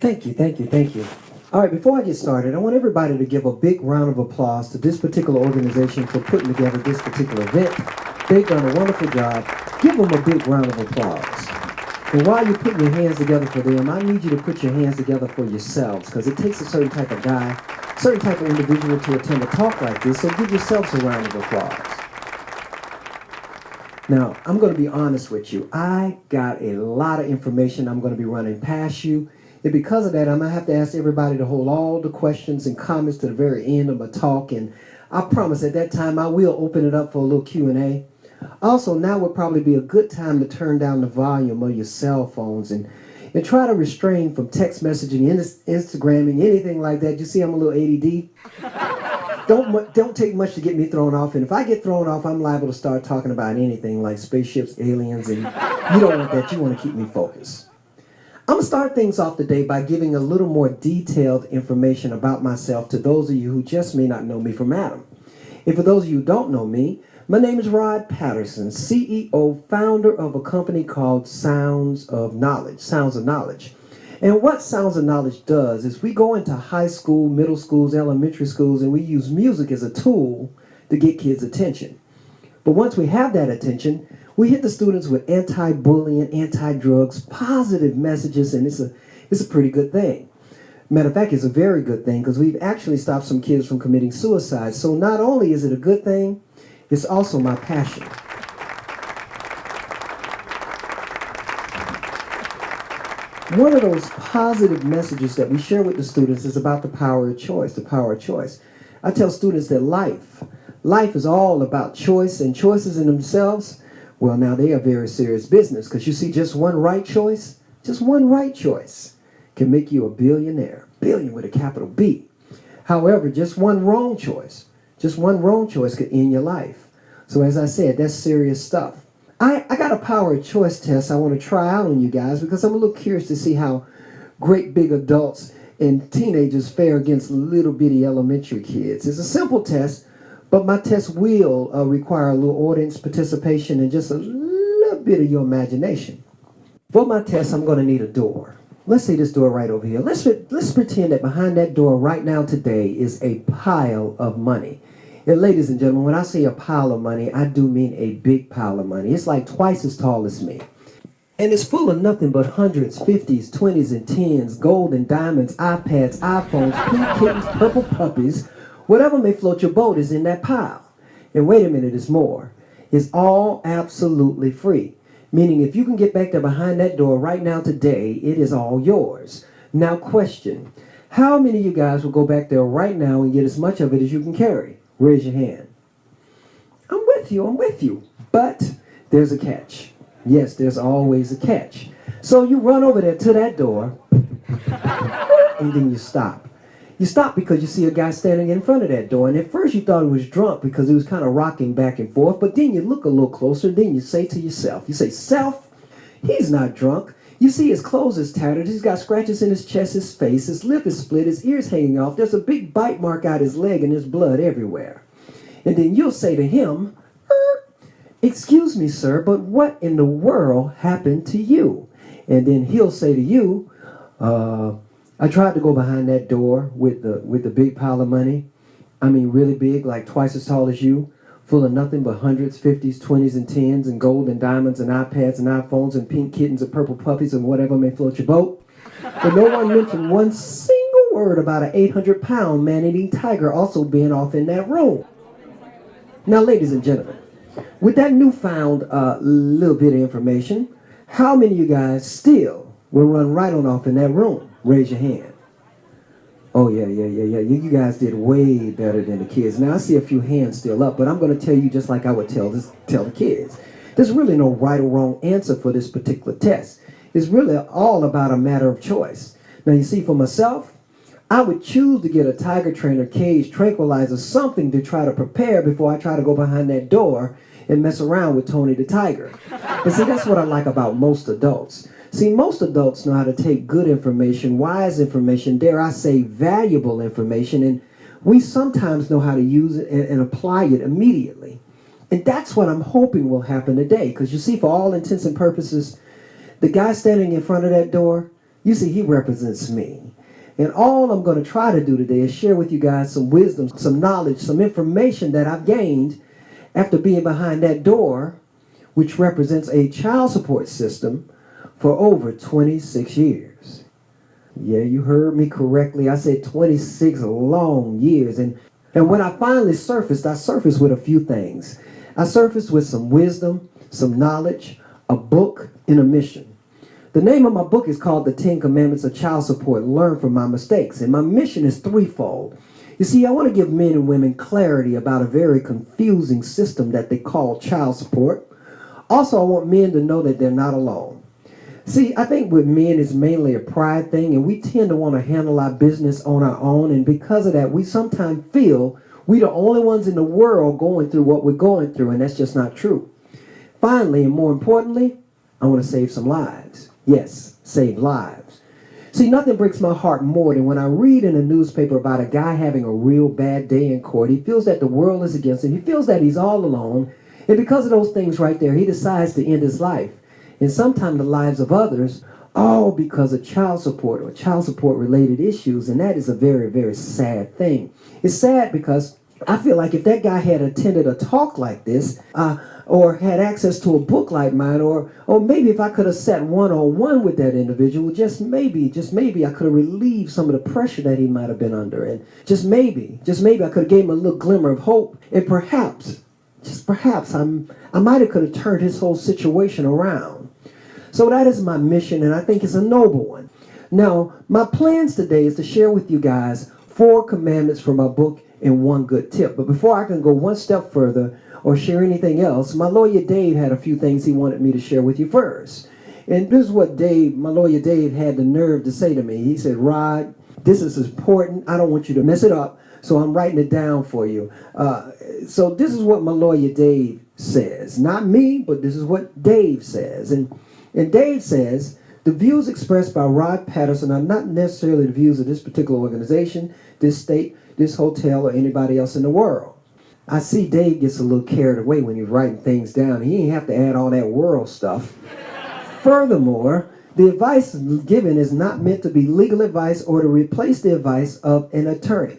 Thank you, thank you, thank you. All right, before I get started, I want everybody to give a big round of applause to this particular organization for putting together this particular event. They've done a wonderful job. Give them a big round of applause. And while you're putting your hands together for them, I need you to put your hands together for yourselves, because it takes a certain type of guy, certain type of individual to attend a talk like this, so give yourselves a round of applause. Now, I'm going to be honest with you. I got a lot of information I'm going to be running past you. And because of that, I'm going to have to ask everybody to hold all the questions and comments to the very end of my talk. And I promise at that time I will open it up for a little Q&A. Also, now would probably be a good time to turn down the volume of your cell phones and try to restrain from text messaging, Instagramming, anything like that. You see I'm a little ADD? Don't take much to get me thrown off. And if I get thrown off, I'm liable to start talking about anything like spaceships, aliens, and you don't want that. You want to keep me focused. I'm going to start things off today by giving a little more detailed information about myself to those of you who just may not know me from Adam. And for those of you who don't know me, my name is Rod Patterson, CEO, founder of a company called Sounds of Knowledge. Sounds of Knowledge. And what Sounds of Knowledge does is we go into high school, middle schools, elementary schools, and we use music as a tool to get kids' attention. But once we have that attention, we hit the students with anti-bullying, anti-drugs, positive messages, and it's a pretty good thing. Matter of fact, it's a very good thing because we've actually stopped some kids from committing suicide. So not only is it a good thing, it's also my passion. One of those positive messages that we share with the students is about the power of choice, the power of choice. I tell students that life is all about choice, and choices in themselves, well, now they are very serious business, because you see, just one right choice can make you a billionaire. Billion with a capital B. However, just one wrong choice could end your life. So as I said, that's serious stuff. I got a power of choice test I want to try out on you guys, because I'm a little curious to see how great big adults and teenagers fare against little bitty elementary kids. It's a simple test, but my test will require a little audience participation and just a little bit of your imagination. For my test, I'm going to need a door. Let's say this door right over here. Let's pretend that behind that door right now today is a pile of money. And ladies and gentlemen, when I say a pile of money, I do mean a big pile of money. It's like twice as tall as me. And it's full of nothing but hundreds, 50s, 20s, and 10s, gold and diamonds, iPads, iPhones, pink kittens, purple puppies. Whatever may float your boat is in that pile. And wait a minute, there's more. It's all absolutely free. Meaning if you can get back there behind that door right now today, it is all yours. Now question, how many of you guys will go back there right now and get as much of it as you can carry? Raise your hand. I'm with you. But there's a catch. Yes, there's always a catch. So you run over there to that door, and then you stop. You stop because you see a guy standing in front of that door, and at first you thought he was drunk because he was kind of rocking back and forth, but then you look a little closer, and then you say to yourself, self, he's not drunk. You see his clothes is tattered, he's got scratches in his chest, his face, his lip is split, his ear's hanging off, there's a big bite mark out his leg, and there's blood everywhere. And then you'll say to him, excuse me, sir, but what in the world happened to you? And then he'll say to you, I tried to go behind that door with the big pile of money. I mean, really big, like twice as tall as you, full of nothing but hundreds, 50s, 20s, and 10s, and gold and diamonds and iPads and iPhones and pink kittens and purple puppies and whatever may float your boat. But no one mentioned one single word about an 800-pound man-eating tiger also being off in that room. Now, ladies and gentlemen, with that newfound little bit of information, how many of you guys still will run right on off in that room? Raise your hand. Oh, yeah. You guys did way better than the kids. Now, I see a few hands still up, but I'm going to tell you just like I would tell the kids. There's really no right or wrong answer for this particular test. It's really all about a matter of choice. Now, you see, for myself, I would choose to get a tiger trainer, cage, tranquilizer, something to try to prepare before I try to go behind that door and mess around with Tony the Tiger. But see, that's what I like about most adults. See, most adults know how to take good information, wise information, dare I say valuable information, and we sometimes know how to use it and apply it immediately. And that's what I'm hoping will happen today, because you see, for all intents and purposes, the guy standing in front of that door, You see, he represents me. And all I'm going to try to do today is share with you guys some wisdom, some knowledge, some information that I've gained after being behind that door, which represents a child support system for over 26 years. Yeah, you heard me correctly. I said 26 long years. And when I finally surfaced, I surfaced with a few things. I surfaced with some wisdom, some knowledge, a book, and a mission. The name of my book is called The 10 Commandments of Child Support, Learn from My Mistakes. And my mission is threefold. You see, I want to give men and women clarity about a very confusing system that they call child support. Also, I want men to know that they're not alone. See, I think with men it's mainly a pride thing, and we tend to want to handle our business on our own. And because of that, we sometimes feel we're the only ones in the world going through what we're going through, and that's just not true. Finally, and more importantly, I want to save some lives. Yes, save lives. See, nothing breaks my heart more than when I read in a newspaper about a guy having a real bad day in court. He feels that the world is against him. He feels that he's all alone. And because of those things right there, he decides to end his life. And sometimes the lives of others, all because of child support or child support related issues. And that is a very, very sad thing. It's sad because I feel like if that guy had attended a talk like this, or had access to a book like mine, or maybe if I could have sat one-on-one with that individual, just maybe I could have relieved some of the pressure that he might have been under. And just maybe I could have gave him a little glimmer of hope. And perhaps, just perhaps, I might have could have turned his whole situation around. So that is my mission, and I think it's a noble one. Now, my plans today is to share with you guys 4 commandments from my book and 1 good tip. But before I can go one step further or share anything else, my lawyer Dave had a few things he wanted me to share with you first. And this is what my lawyer Dave had the nerve to say to me. He said, Rod, this is important. I don't want you to mess it up, so I'm writing it down for you. So this is what my lawyer Dave says. Not me, but this is what Dave says. And Dave says, the views expressed by Rod Patterson are not necessarily the views of this particular organization, this state, this hotel, or anybody else in the world. I see Dave gets a little carried away when he's writing things down. He ain't have to add all that world stuff. Furthermore, the advice given is not meant to be legal advice or to replace the advice of an attorney.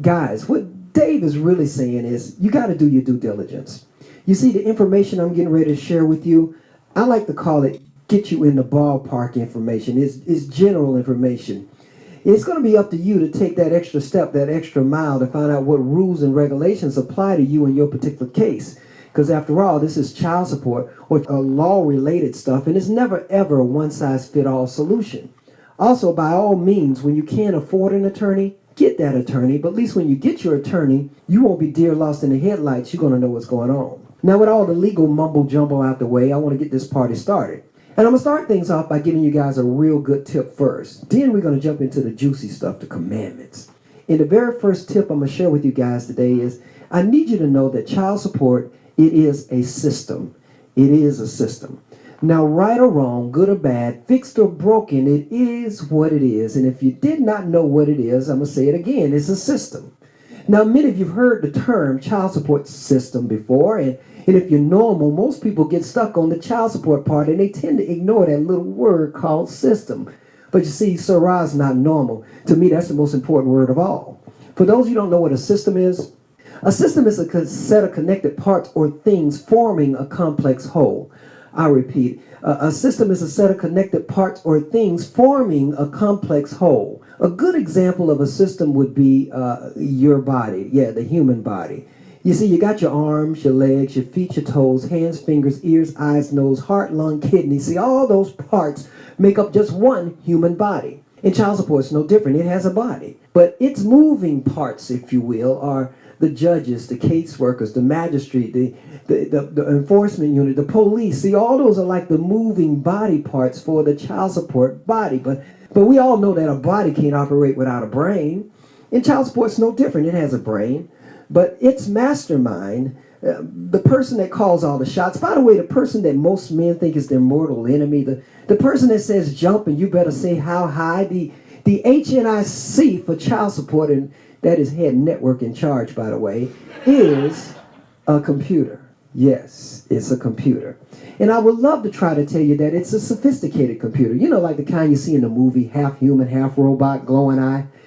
Guys, what Dave is really saying is you got to do your due diligence. You see, the information I'm getting ready to share with you, I like to call it get you in the ballpark information. It's general information. It's going to be up to you to take that extra step, that extra mile to find out what rules and regulations apply to you in your particular case. Because after all, this is child support or law-related stuff, and it's never ever a one-size-fit-all solution. Also, by all means, when you can't afford an attorney, get that attorney. But at least when you get your attorney, you won't be deer lost in the headlights. You're going to know what's going on. Now, with all the legal mumble-jumble out the way, I want to get this party started. And I'm going to start things off by giving you guys a real good tip first. Then we're going to jump into the juicy stuff, the commandments. And the very first tip I'm going to share with you guys today is I need you to know that child support, it is a system. It is a system. Now, right or wrong, good or bad, fixed or broken, it is what it is. And if you did not know what it is, I'm going to say it again. It's a system. Now, many of you have heard the term child support system before, and if you're normal, most people get stuck on the child support part, and they tend to ignore that little word called system. But you see, Sir Rod's not normal. To me, that's the most important word of all. For those of you who don't know what a system is a set of connected parts or things forming a complex whole. I repeat, a system is a set of connected parts or things forming a complex whole. A good example of a system would be your body, the human body. You see, you got your arms, your legs, your feet, your toes, hands, fingers, ears, eyes, nose, heart, lung, kidney. See, all those parts make up just one human body. And child support is no different. It has a body. But its moving parts, if you will, are the judges, the caseworkers, the magistrate, the enforcement unit, the police. See, all those are like the moving body parts for the child support body. But we all know that a body can't operate without a brain. And child support is no different. It has a brain. But its mastermind, the person that calls all the shots, by the way, the person that most men think is their mortal enemy, the person that says jump and you better say how high, the HNIC for child support, and that is head network in charge, by the way, is a computer. Yes, it's a computer. And I would love to try to tell you that it's a sophisticated computer. You know, like the kind you see in the movie, half human, half robot, glowing eye.